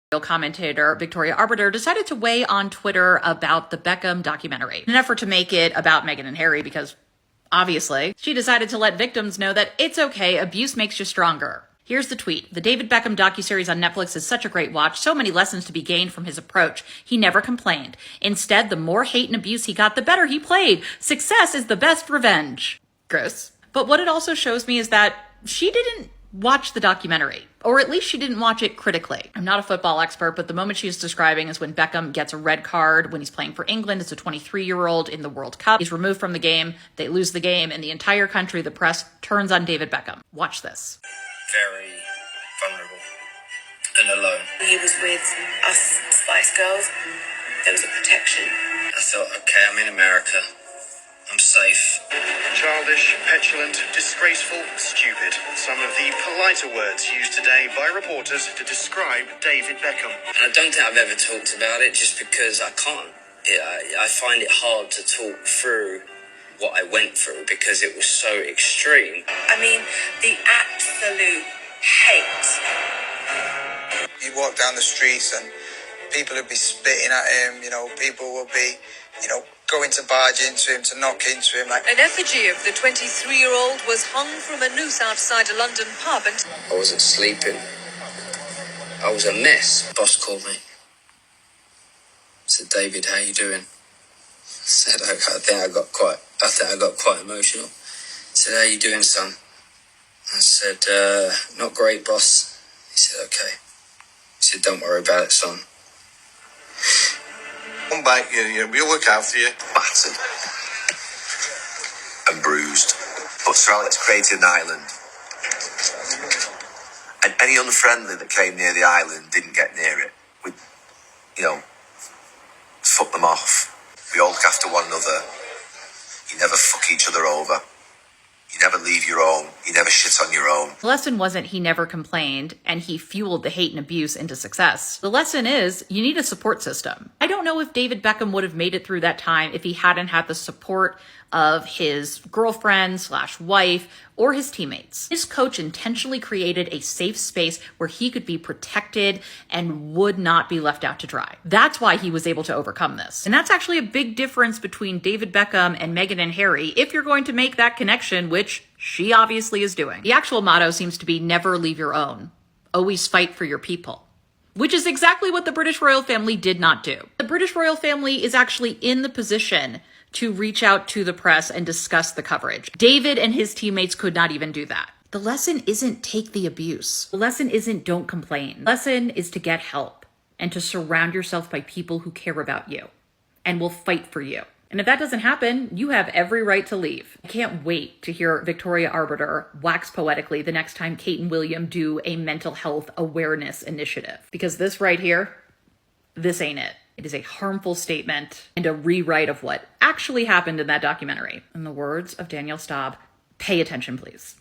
Commentator Victoria Arbiter decided to weigh on Twitter about the Beckham documentary in an effort to make it about Meghan and Harry because, obviously, she decided to let victims know that it's okay, abuse makes you stronger. Here's the tweet. The David Beckham docuseries on Netflix is such a great watch. So many lessons to be gained from his approach. He never complained. Instead, the more hate and abuse he got, the better he played. Success is the best revenge. Gross. But what it also shows me is that she didn't watch the documentary, or at least she didn't watch it critically. I'm not a football expert, but the moment she's describing is when Beckham gets a red card when he's playing for England as a 23-year-old in the World Cup. He's removed from the game, they lose the game, and the entire country, the press, turns on David Beckham. Watch this. Very vulnerable and alone. He was with us Spice Girls. There was a protection. I thought, okay, I'm in America. I'm safe. Childish, petulant, disgraceful, stupid. Some of the politer words used today by reporters to describe David Beckham. And I don't think I've ever talked about it just because I can't. I find it hard to talk through what I went through because it was so extreme. I mean, the absolute hate. You'd walk down the streets and people would be spitting at him, people would be, going to barge into him, to knock into him. An effigy of the 23-year-old was hung from a noose outside a London pub and... I wasn't sleeping. I was a mess. Boss called me. Said, David, how you doing? I said, I think I got quite emotional. He said, how you doing, son? I said, not great, boss. He said, okay. He said, don't worry about it, son. Come back, we'll look after you. Battered and bruised. But Sir Alex created an island. And any unfriendly that came near the island didn't get near it. We'd, fuck them off. We all look after one another. You never fuck each other over. You never leave your own. You never shit on your own. The lesson wasn't he never complained and he fueled the hate and abuse into success. The lesson is you need a support system. I don't know if David Beckham would have made it through that time if he hadn't had the support of his girlfriend/wife or his teammates. His coach intentionally created a safe space where he could be protected and would not be left out to dry. That's why he was able to overcome this. And that's actually a big difference between David Beckham and Meghan and Harry if you're going to make that connection, which she obviously is doing. The actual motto seems to be never leave your own. Always fight for your people. Which is exactly what the British royal family did not do. The British royal family is actually in the position to reach out to the press and discuss the coverage. David and his teammates could not even do that. The lesson isn't take the abuse. The lesson isn't don't complain. The lesson is to get help and to surround yourself by people who care about you and will fight for you. And if that doesn't happen, you have every right to leave. I can't wait to hear Victoria Arbiter wax poetically the next time Kate and William do a mental health awareness initiative. Because this right here, this ain't it. It is a harmful statement and a rewrite of what actually happened in that documentary. In the words of Danielle Staub, pay attention, please.